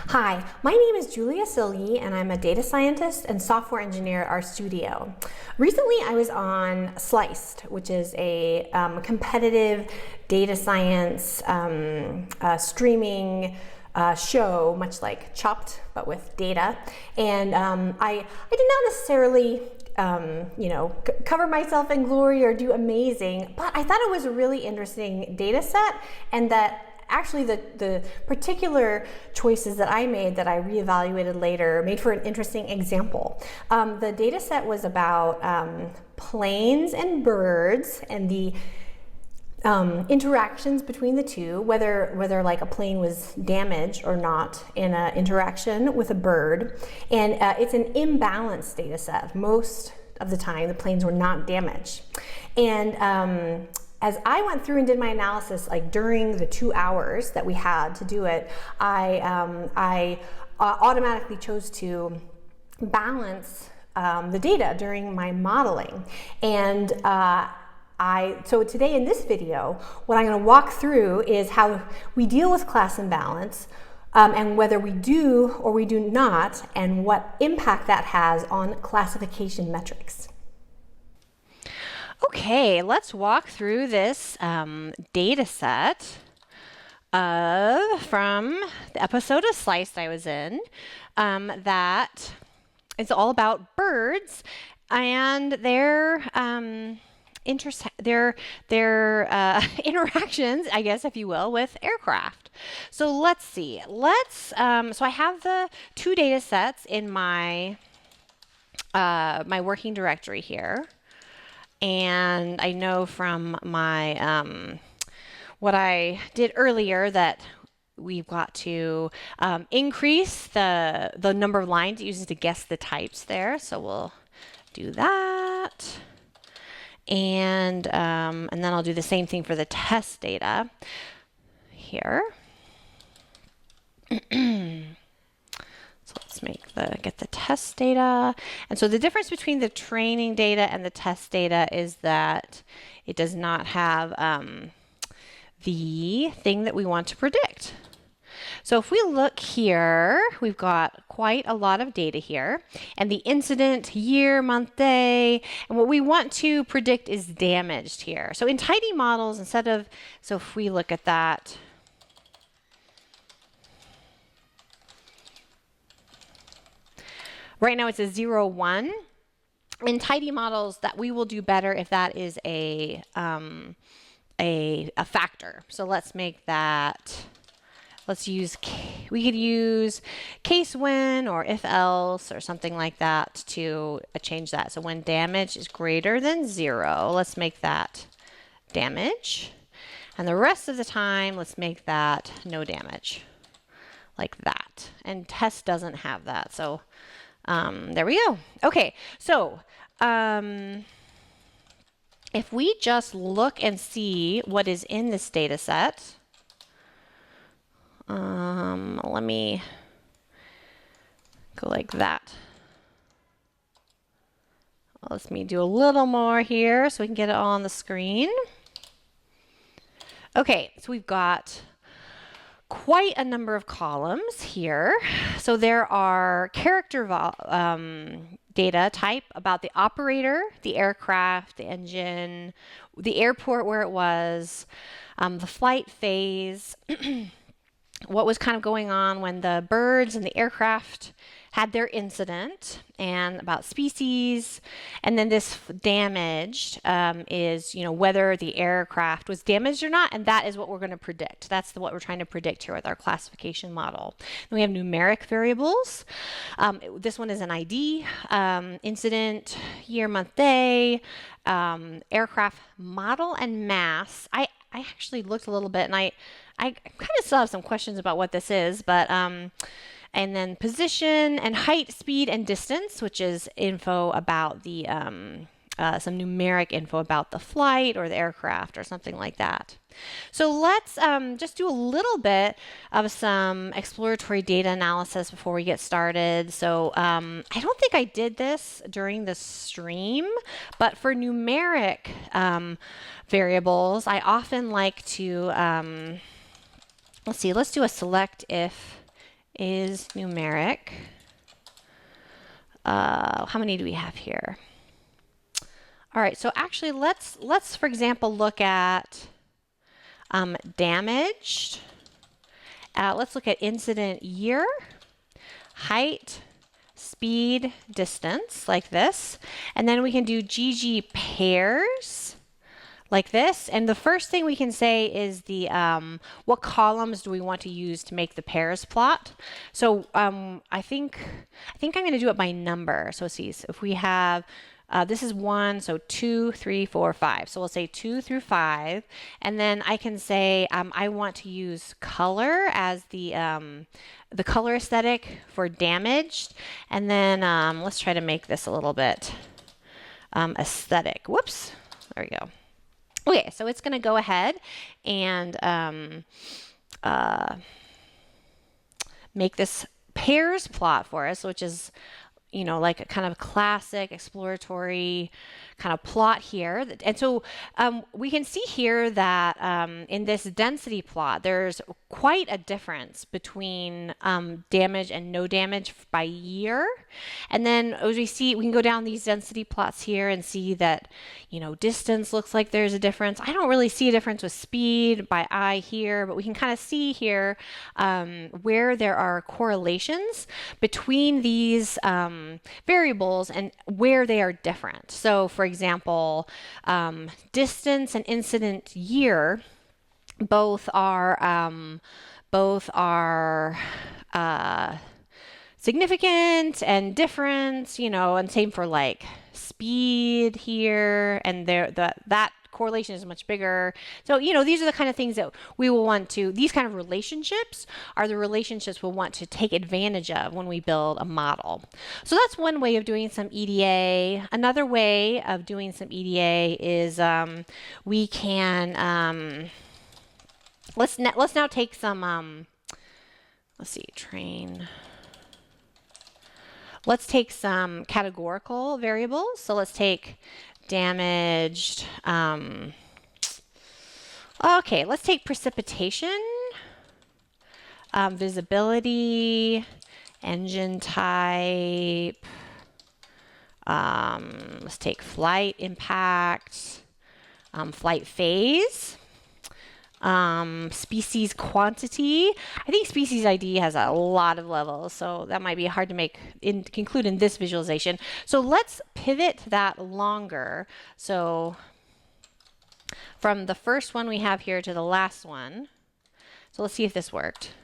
Hi, my name is Julia Silge and I'm a data scientist and software engineer at RStudio. Recently I was on Sliced, which is a competitive data science streaming show, much like Chopped, but with data. And I did not necessarily cover myself in glory or do amazing, but I thought it was a really interesting data set, and that actually the particular choices that I made that I reevaluated later made for an interesting example. The data set was about planes and birds and the interactions between the two, whether like a plane was damaged or not in an interaction with a bird. And it's an imbalance data set. Most of the time the planes were not damaged. And as I went through and did my analysis, like during the 2 hours that we had to do it, I automatically chose to balance the data during my modeling. And so today in this video, what I'm going to walk through is how we deal with class imbalance, and whether we do or we do not, and what impact that has on classification metrics. Okay, let's walk through this data set from the episode of Sliced I was in that is all about birds and their interactions, I guess, if you will, with aircraft. So let's see. So I have the two data sets in my my working directory here. And I know from my what I did earlier that we've got to increase the number of lines it uses to guess the types there. So we'll do that. And then I'll do the same thing for the test data here. So let's get the test data. And so the difference between the training data and the test data is that it does not have the thing that we want to predict. So if we look here, we've got quite a lot of data here, and the incident, year, month, day, and what we want to predict is damaged here. So in tidy models, so if we look at that, right now it's a 0, 1. In tidy models, that we will do better if that is a factor. So let's make that, we could use case when or if else or something like that to change that. So when damage is greater than 0, let's make that damage. And the rest of the time, let's make that no damage, like that. And test doesn't have that. So there we go. Okay, so if we just look and see what is in this data set, let me go like that. Let me do a little more here so we can get it all on the screen. Okay, so we've got quite a number of columns here. So there are character data type about the operator, the aircraft, the engine, the airport where it was, the flight phase, what was kind of going on when the birds and the aircraft had their incident, and about species. And then this damaged is, whether the aircraft was damaged or not, and that is what we're going to predict. That's what we're trying to predict here with our classification model. Then we have numeric variables. This one is an ID, incident, year, month, day, aircraft model, and mass. I actually looked a little bit, and I kind of still have some questions about what this is, but and then position and height, speed, and distance, which is info about the some numeric info about the flight or the aircraft or something like that. So let's just do a little bit of some exploratory data analysis before we get started. So I don't think I did this during the stream, but for numeric variables, I often like to, let's do a select if is numeric. How many do we have here? All right, so actually let's for example look at damaged. Let's look at incident year, height, speed, distance, like this. And then we can do GG pairs, like this. And the first thing we can say is the what columns do we want to use to make the pairs plot. So I think I'm going to do it by number. So let's see. So if we have this is 1, so 2, 3, 4, 5. So we'll say 2 through 5, and then I can say I want to use color as the color aesthetic for damaged, and then let's try to make this a little bit aesthetic. Whoops, there we go. Okay, so it's going to go ahead and make this pairs plot for us, which is, you know, like a kind of classic exploratory kind of plot here. And so we can see here that in this density plot, there's quite a difference between damage and no damage by year. And then as we see, we can go down these density plots here and see that, you know, distance looks like there's a difference. I don't really see a difference with speed by eye here, but we can kind of see here where there are correlations between these variables and where they are different. So for example, distance and incident year both are significant and different, you know, and same for like speed here, and that correlation is much bigger. So, you know, these are the kind of things that we will want to, these kind of relationships are the relationships we'll want to take advantage of when we build a model. So that's one way of doing some EDA. Another way of doing some EDA is we can, let's now take some, let's see, let's take some categorical variables. So let's take damaged. Okay, let's take precipitation, visibility, engine type. Let's take flight impact, flight phase. Species quantity. I think species ID has a lot of levels, so that might be hard to conclude in this visualization. So let's pivot that longer. So from the first one we have here to the last one. So let's see if this worked.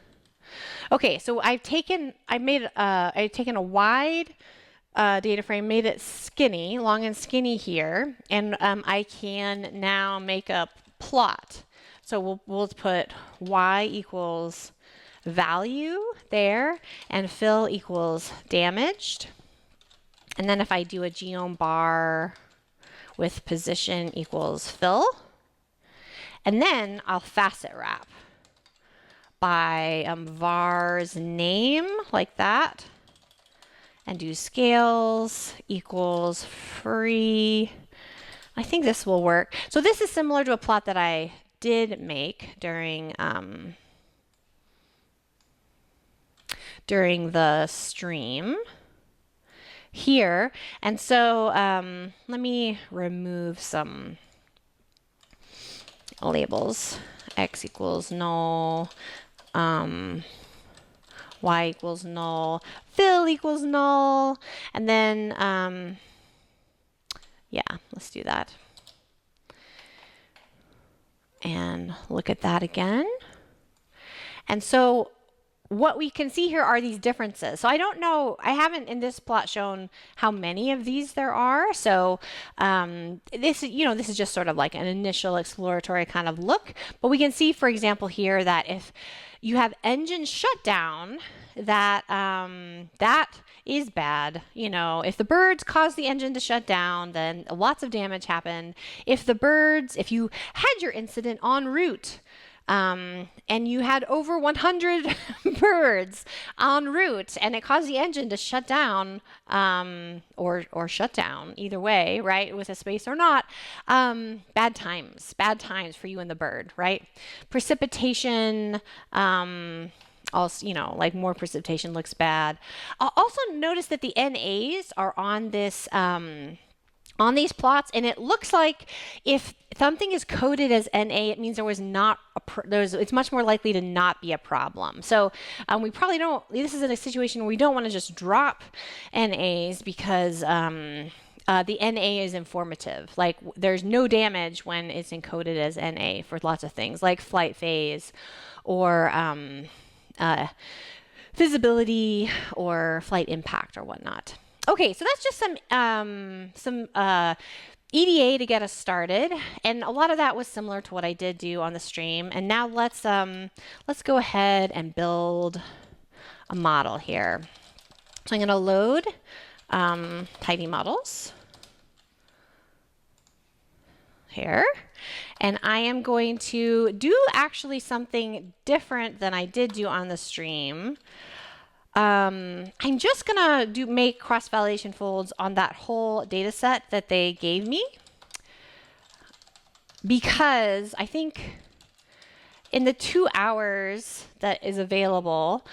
Okay, so I've taken a wide data frame, made it skinny, long and skinny here, and I can now make a plot. So we'll put y equals value there, and fill equals damaged. And then if I do a geom bar with position equals fill, and then I'll facet wrap by var's name, like that, and do scales equals free. I think this will work. So this is similar to a plot that I did make during the stream here. And so let me remove some labels. X equals null, y equals null, fill equals null, and then yeah, let's do that. And look at that again. And so what we can see here are these differences. So I don't know, I haven't in this plot shown how many of these there are. So this is just sort of like an initial exploratory kind of look. But we can see, for example, here that if you have engine shutdown, that that is bad. You know, if the birds cause the engine to shut down, then lots of damage happened. If you had your incident en route, and you had over 100 birds en route, and it caused the engine to shut down, or shut down, either way, right, with a space or not, bad times for you and the bird, right? Precipitation, Also, like more precipitation looks bad. I'll also notice that the NAs are on this on these plots, and it looks like if something is coded as NA, it means there was not it's much more likely to not be a problem. So we probably don't. This is in a situation where we don't want to just drop NAs because the NA is informative. Like there's no damage when it's encoded as NA for lots of things like flight phase or visibility or flight impact or whatnot. Okay, so that's just some EDA to get us started, and a lot of that was similar to what I did do on the stream. And now let's go ahead and build a model here. So I'm going to load tidy models here, and I am going to do actually something different than I did do on the stream. I'm just gonna make cross-validation folds on that whole data set that they gave me, because I think in the 2 hours that is available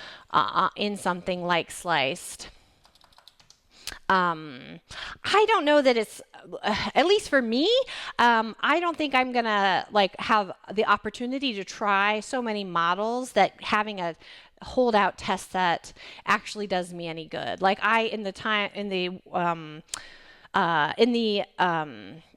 in something like Sliced, I don't know that it's, at least for me, I don't think I'm gonna have the opportunity to try so many models that having a holdout test set actually does me any good. Like in the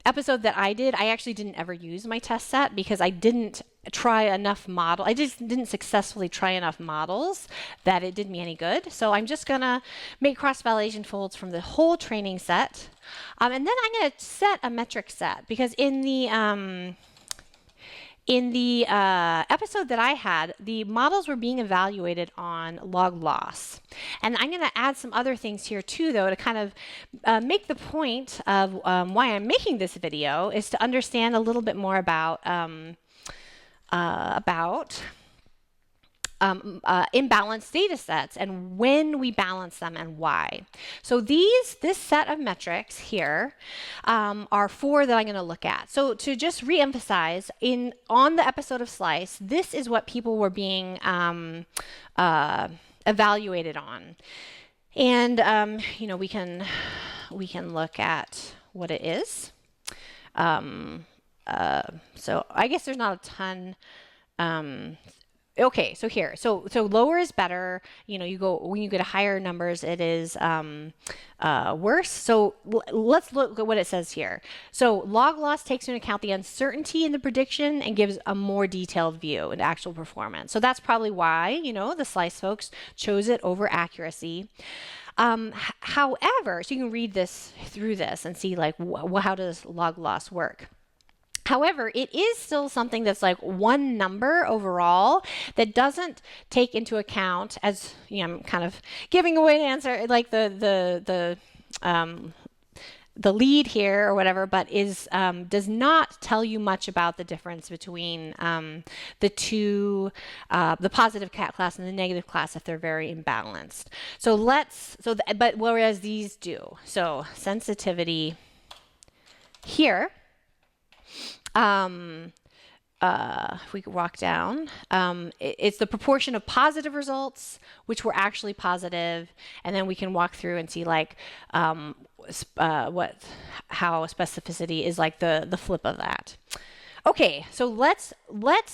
episode that I did, I actually didn't ever use my test set because I didn't try enough I just didn't successfully try enough models that it did me any good. So I'm just gonna make cross-validation folds from the whole training set. And then I'm gonna set a metric set, because in the episode that I had, the models were being evaluated on log loss. And I'm going to add some other things here too, though, to kind of make the point of why I'm making this video, is to understand a little bit more about imbalanced data sets and when we balance them and why. So this set of metrics here are 4 that I'm going to look at. So to just re-emphasize, on the episode of Slice, this is what people were being evaluated on. And we can look at what it is. So I guess there's not a ton. Okay, so here, so lower is better. When you get higher numbers, it is worse. So let's look at what it says here. So log loss takes into account the uncertainty in the prediction and gives a more detailed view into actual performance. So that's probably why, the Slice folks chose it over accuracy. However, so you can read through this and see how does log loss work. However, it is still something that's like one number overall that doesn't take into account, as I'm kind of giving away an answer, like the lead here or whatever, but does not tell you much about the difference between the two, the positive cat class and the negative class if they're very imbalanced. But whereas these do. So sensitivity here. If we could walk down, it's the proportion of positive results which were actually positive, and then we can walk through and see how specificity is like the flip of that. Okay, so let's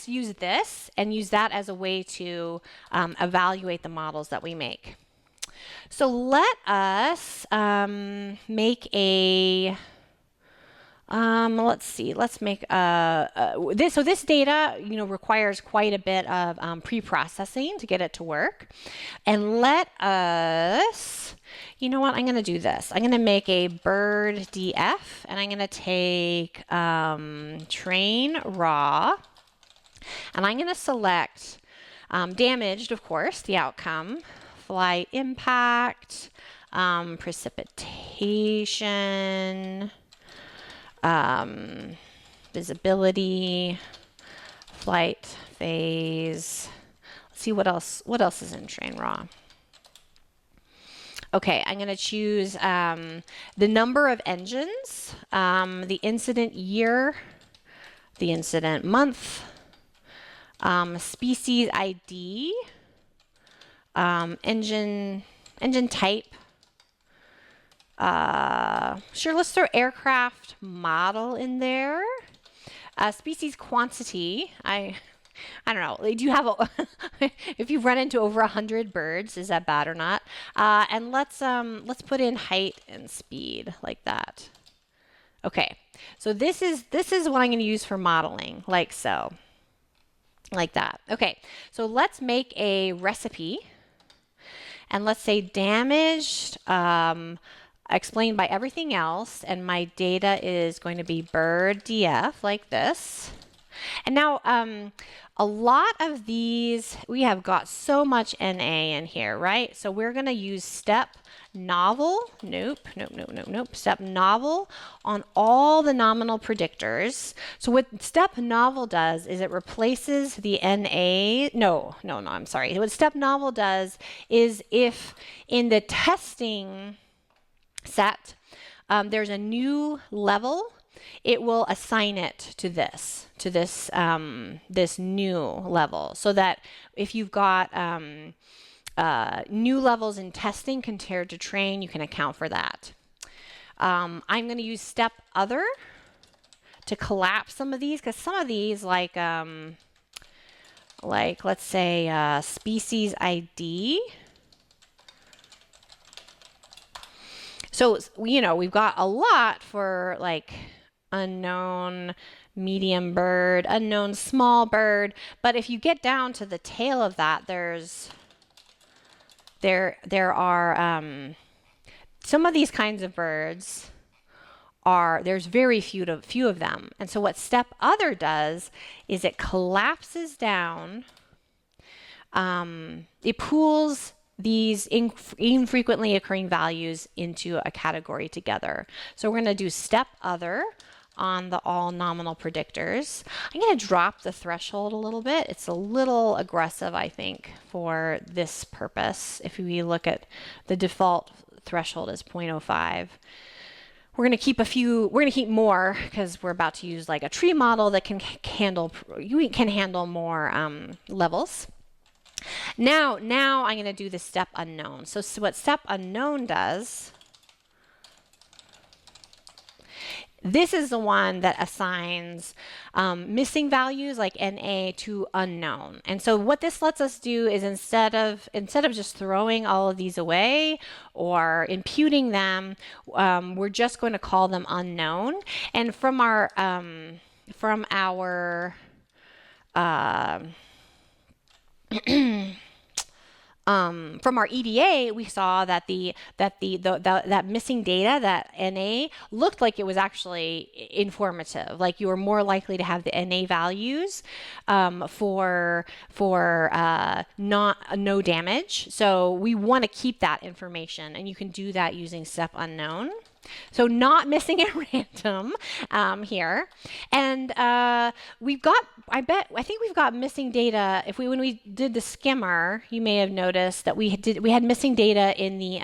use this and use that as a way to evaluate the models that we make. So let us make a let's see. Let's make this. So this data, requires quite a bit of pre-processing to get it to work. And let us, I'm going to do this. I'm going to make a bird DF, and I'm going to take train raw, and I'm going to select damaged, of course, the outcome, flight impact, precipitation. Visibility, flight phase. Let's see what else is in train raw. Okay, I'm going to choose the number of engines, the incident year, the incident month, species ID, Engine type. Sure, let's throw aircraft model in there. Species quantity. I don't know. Do you have if you've run into over 100 birds, is that bad or not? And let's put in height and speed like that. Okay. So this is what I'm going to use for modeling, like so. Like that. Okay. So let's make a recipe. And let's say damaged, explained by everything else, and my data is going to be bird df like this. And now a lot of these, we have got so much NA in here, right? So we're going to use step novel, step novel on all the nominal predictors. So what step novel does is it replaces the NA, I'm sorry. What step novel does is if in the testing set, there's a new level, it will assign it to this this new level, so that if you've got new levels in testing compared to train, you can account for that. I'm going to use step other to collapse some of these, because some of these, like let's say species ID. So, we've got a lot for like unknown medium bird, unknown small bird, but if you get down to the tail of that, there are some of these kinds of birds there's very few of them. And so what step other does is it collapses down, it pools these infrequently occurring values into a category together. So we're going to do step other on the all nominal predictors. I'm going to drop the threshold a little bit. It's a little aggressive, I think, for this purpose. If we look at the default threshold is 0.05. We're going to keep more because we're about to use like a tree model that can handle more levels. Now I'm going to do the step unknown. So what step unknown does, this is the one that assigns missing values like NA to unknown. And so what this lets us do is instead of just throwing all of these away or imputing them, we're just going to call them unknown. And from our EDA, we saw that that missing data, that NA, looked like it was actually informative. Like you were more likely to have the NA values for no damage. So we want to keep that information, and you can do that using step unknown. So not missing at random here. And I think we've got missing data. When we did the skimmer, you may have noticed that we had missing data in the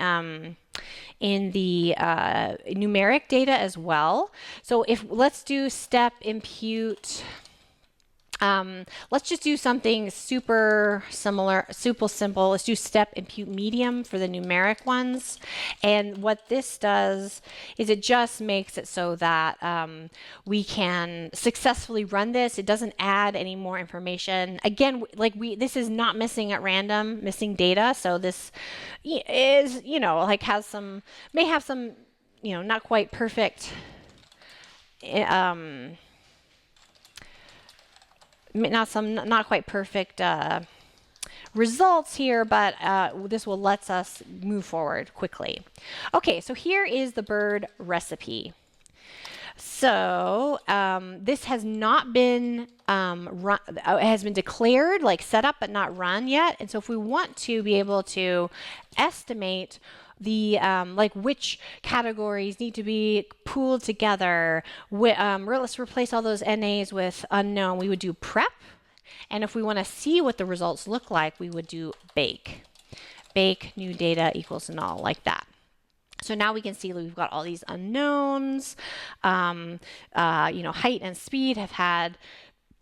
numeric data as well. So let's do step impute. Let's just do something super simple. Let's do step impute medium for the numeric ones. And what this does is it just makes it so that we can successfully run this. It doesn't add any more information. Again, this is not missing at random, missing data. So this is, may have some, not quite perfect, not quite perfect results here, but this will let us move forward quickly. Okay, so here is the bird recipe. So this has not been run, it has been declared, like set up but not run yet. And so if we want to be able to estimate the which categories need to be pooled together, let's replace all those NAs with unknown. We would do prep, and if we want to see what the results look like, we would do bake new data equals null, like that. So now we can see that we've got all these unknowns. Height and speed have had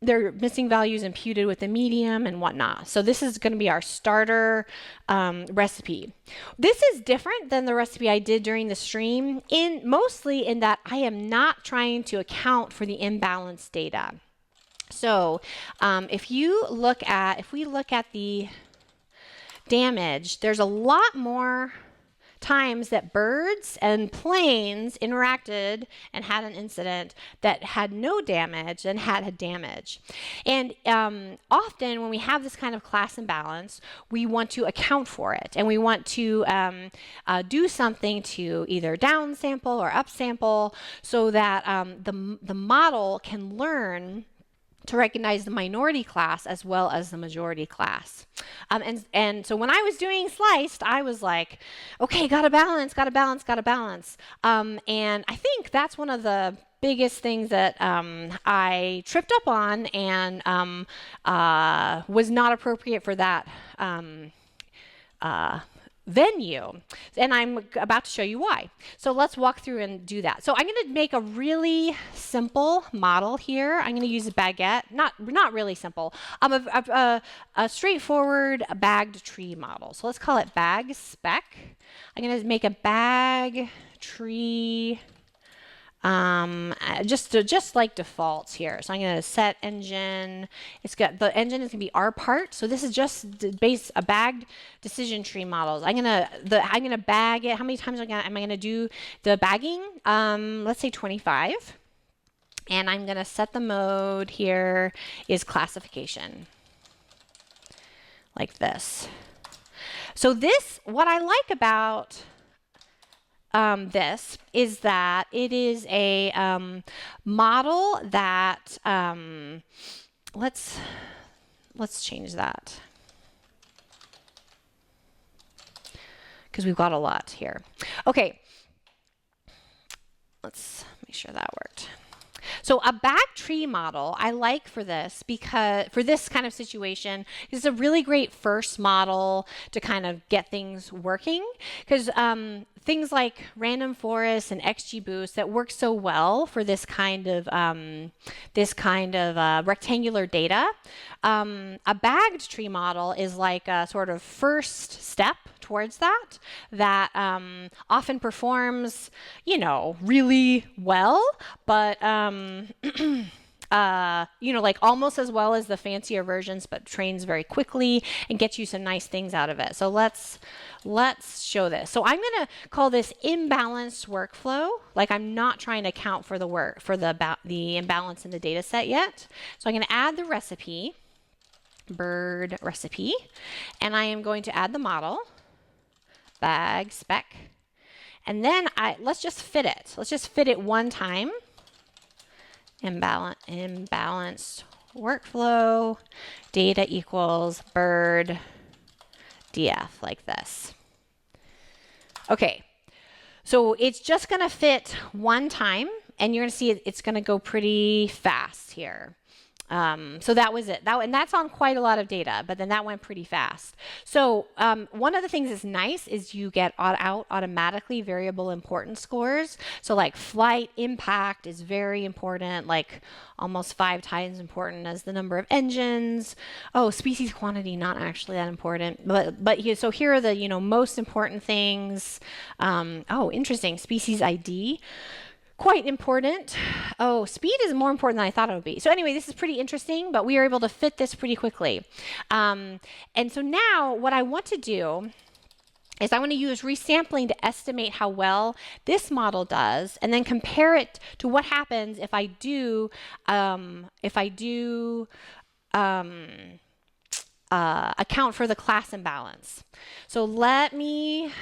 their missing values imputed with the medium and whatnot. So this is going to be our starter recipe. This is different than the recipe I did during the stream, mostly in that I am not trying to account for the imbalanced data. So if we look at the damage, there's a lot more times that birds and planes interacted and had an incident that had no damage and had damage. And often when we have this kind of class imbalance, we want to account for it, and we want to do something to either downsample or upsample so that the model can learn to recognize the minority class as well as the majority class. And so when I was doing sliced, I was like, okay, gotta balance. And I think that's one of the biggest things that I tripped up on and was not appropriate for that venue, and I'm about to show you why. So let's walk through and do that. So I'm going to make a really simple model here. I'm going to use a baguette, not really simple, a straightforward bagged tree model. So let's call it bag spec. I'm going to make a bag tree just like defaults here. So I'm going to set engine. The engine is going to be our part. So this is just a bagged decision tree models. I'm going to bag it. How many times am I going to do the bagging? Let's say 25. And I'm going to set the mode here is classification, like this. So what I like about this is that it is a model that let's change that because we've got a lot here. Okay, let's make sure that worked. So a bagtree model I like for this because for this kind of situation, it's a really great first model to kind of get things working, because things like random forests and XGBoost that work so well for this kind of rectangular data. A bagged tree model is like a sort of first step towards that often performs, really well, but like almost as well as the fancier versions, but trains very quickly and gets you some nice things out of it. So let's show this. So I'm going to call this imbalanced workflow. Like I'm not trying to account for the imbalance in the data set yet. So I'm going to add the recipe, bird recipe, and I am going to add the model, bag spec, and then let's just fit it. Let's just fit it one time. Imbalanced workflow, data equals bird df, like this. Okay, so it's just going to fit one time, and you're going to see it's going to go pretty fast here. So that was it. And that's on quite a lot of data, but then that went pretty fast. So one of the things that's nice is you get out automatically variable importance scores. So like flight impact is very important, like almost 5 times important as the number of engines. Oh, species quantity, not actually that important. But so here are the most important things. Oh, interesting. Species ID. Quite important. Oh, speed is more important than I thought it would be. So anyway, this is pretty interesting, but we are able to fit this pretty quickly. And so now what I want to do is I want to use resampling to estimate how well this model does, and then compare it to what happens if I do account for the class imbalance. So let me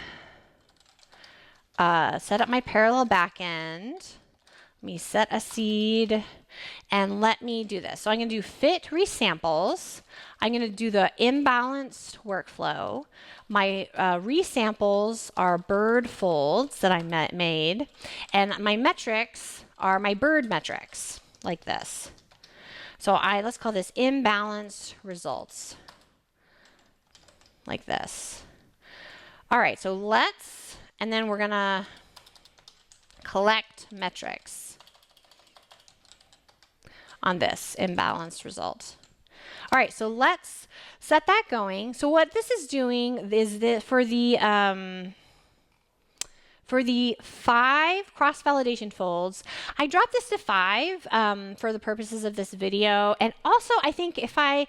set up my parallel backend. Let me set a seed and let me do this. So I'm going to do fit resamples. I'm going to do the imbalanced workflow. My resamples are bird folds that I made, and my metrics are my bird metrics, like this. So let's call this imbalanced results, like this. All right, so and then we're going to collect metrics on this imbalanced result. All right, so let's set that going. So what this is doing is that for the 5 cross-validation folds, I dropped this to 5 for the purposes of this video. And also, I think if I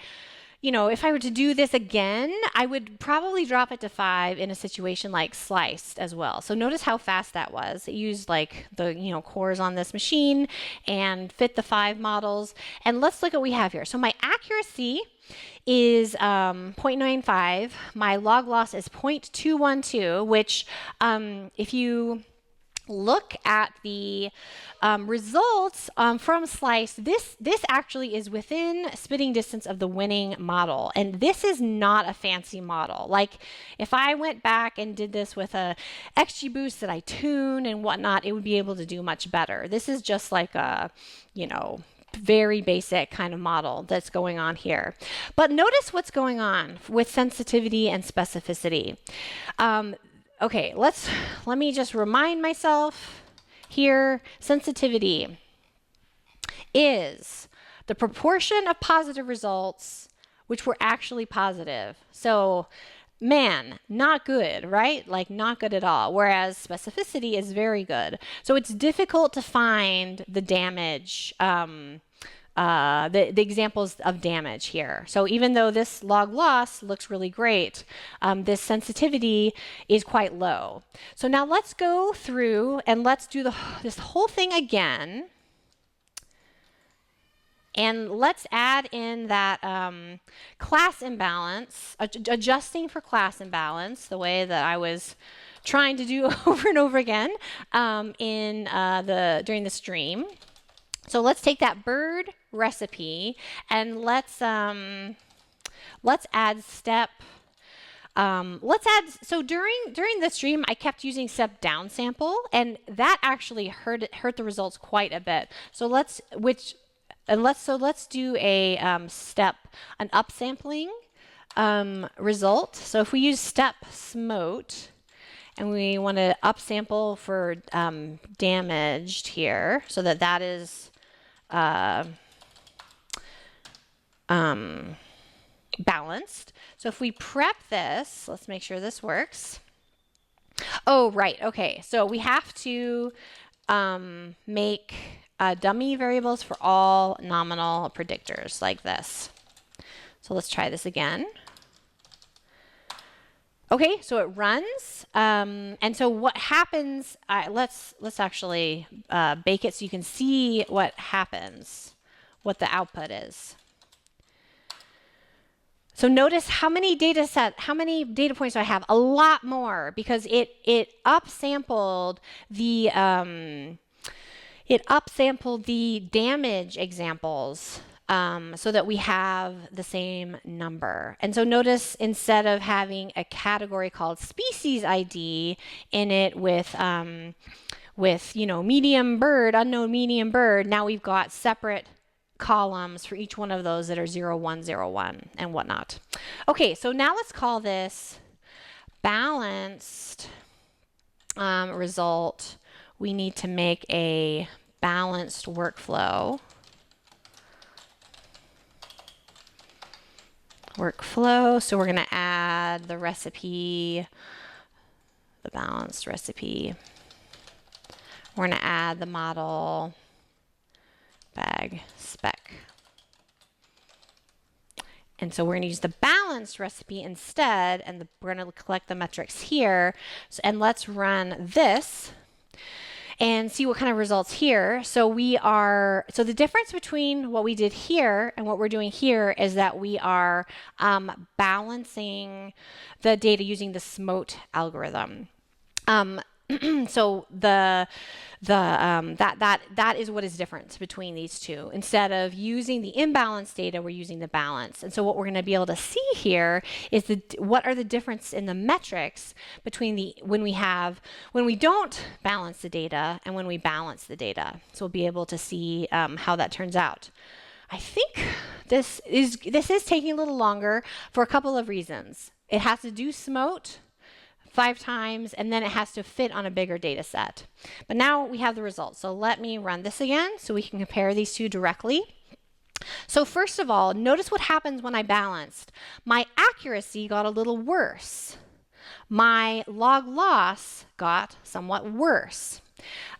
were to do this again, I would probably drop it to 5 in a situation like sliced as well. So notice how fast that was. It used like the cores on this machine and fit the 5 models. And let's look at what we have here. So my accuracy is 0.95. My log loss is 0.212, which if you look at the results from slice, this actually is within spitting distance of the winning model, and this is not a fancy model. Like if I went back and did this with a XGBoost that I tune and whatnot, it would be able to do much better. This is just like a very basic kind of model that's going on here. But notice what's going on with sensitivity and specificity. Okay, let me just remind myself here. Sensitivity is the proportion of positive results which were actually positive. So, man, not good, right? Like not good at all. Whereas specificity is very good. So it's difficult to find the damage, the examples of damage here. So even though this log loss looks really great, this sensitivity is quite low. So now let's go through and let's do this whole thing again. And let's add in that class imbalance, adjusting for class imbalance, the way that I was trying to do over and over again during the stream. So let's take that bird recipe and let's add step. So during the stream, I kept using step downsample, and that actually hurt the results quite a bit. So let's do a an upsampling result. So if we use step smote, and we want to upsample for damaged here, so that is balanced. So if we prep this, let's make sure this works. Oh, right. Okay. So we have to make dummy variables for all nominal predictors like this. So let's try this again. Okay, so it runs, and so what happens? Let's actually bake it so you can see what happens, what the output is. So notice how many data points do I have? A lot more, because it upsampled the damage examples. So that we have the same number. And so notice, instead of having a category called species ID in it with medium bird, unknown medium bird, now we've got separate columns for each one of those that are 0, 1, 0, 1 and whatnot. Okay, so now let's call this balanced result. We need to make a balanced workflow. So we're going to add the recipe, the balanced recipe. We're going to add the model bag spec. And so we're going to use the balanced recipe instead, and we're going to collect the metrics here. And let's run this and see what kind of results here. So the difference between what we did here and what we're doing here is that we are balancing the data using the SMOTE algorithm. So that is what is different between these two. Instead of using the imbalanced data, we're using the balance. And so what we're going to be able to see here is what are the difference in the metrics between when we don't balance the data and when we balance the data. So we'll be able to see how that turns out. I think this is taking a little longer for a couple of reasons. It has to do SMOTE 5 times, and then it has to fit on a bigger data set. But now we have the results. So let me run this again so we can compare these two directly. So first of all, notice what happens when I balanced. My accuracy got a little worse. My log loss got somewhat worse.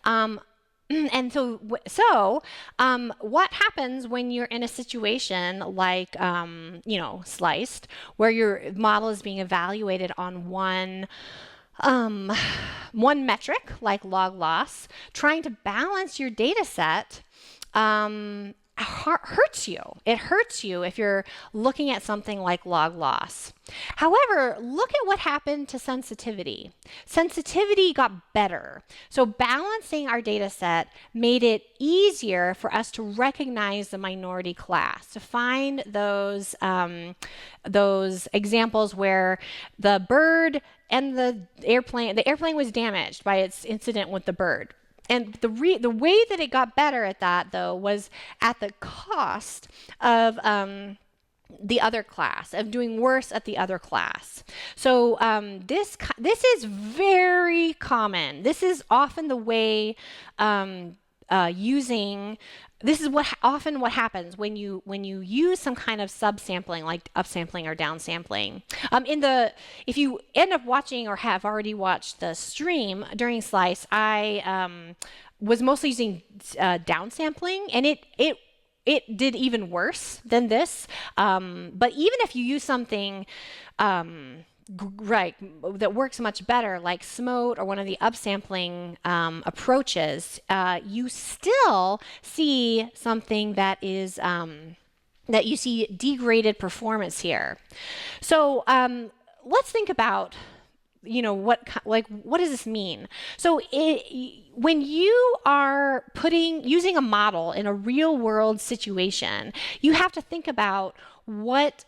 And what happens when you're in a situation like, sliced, where your model is being evaluated on one metric, like log loss, trying to balance your data set hurts you. It hurts you if you're looking at something like log loss. However, look at what happened to sensitivity. Sensitivity got better. So balancing our data set made it easier for us to recognize the minority class, to find those examples where the bird and the airplane was damaged by its incident with the bird. And the way that it got better at that, though, was at the cost of the other class, of doing worse at the other class. So this is very common. This is often the way this is often what happens when you use some kind of subsampling, like upsampling or downsampling. If you end up watching or have already watched the stream during Slice, I was mostly using downsampling, and it did even worse than this. But even if you use something that works much better, like SMOTE or one of the upsampling approaches, you still see something that is that you see degraded performance here. So let's think about, what does this mean? So when you are using a model in a real world situation, you have to think about what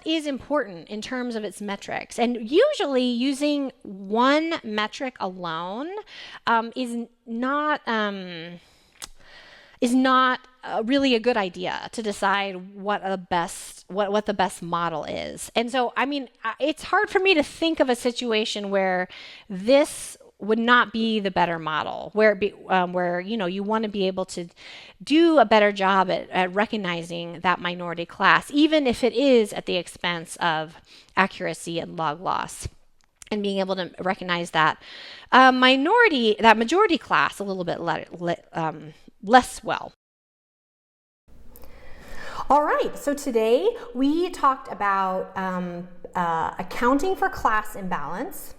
is important in terms of its metrics. And usually using one metric alone is not really a good idea to decide what the best model is. And so, it's hard for me to think of a situation where this would not be the better model, where you want to be able to do a better job at recognizing that minority class, even if it is at the expense of accuracy and log loss, and being able to recognize that majority class a little bit less well. All right, so today we talked about accounting for class imbalance,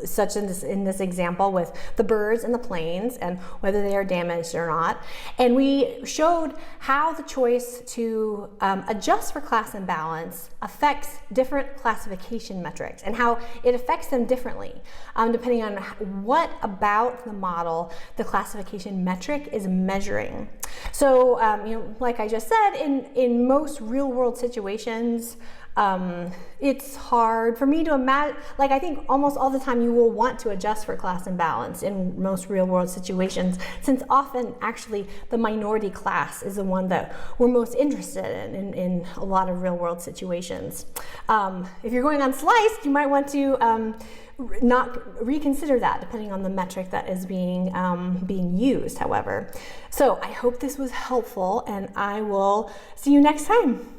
such in this example with the birds and the planes and whether they are damaged or not. And we showed how the choice to adjust for class imbalance affects different classification metrics and how it affects them differently depending on what about the model the classification metric is measuring. So, like I just said, in most real world situations, it's hard for me to imagine, I think almost all the time you will want to adjust for class imbalance in most real world situations, since often actually the minority class is the one that we're most interested in a lot of real world situations. If you're going on Sliced, you might want to not reconsider that depending on the metric that is being used, however. So I hope this was helpful, and I will see you next time.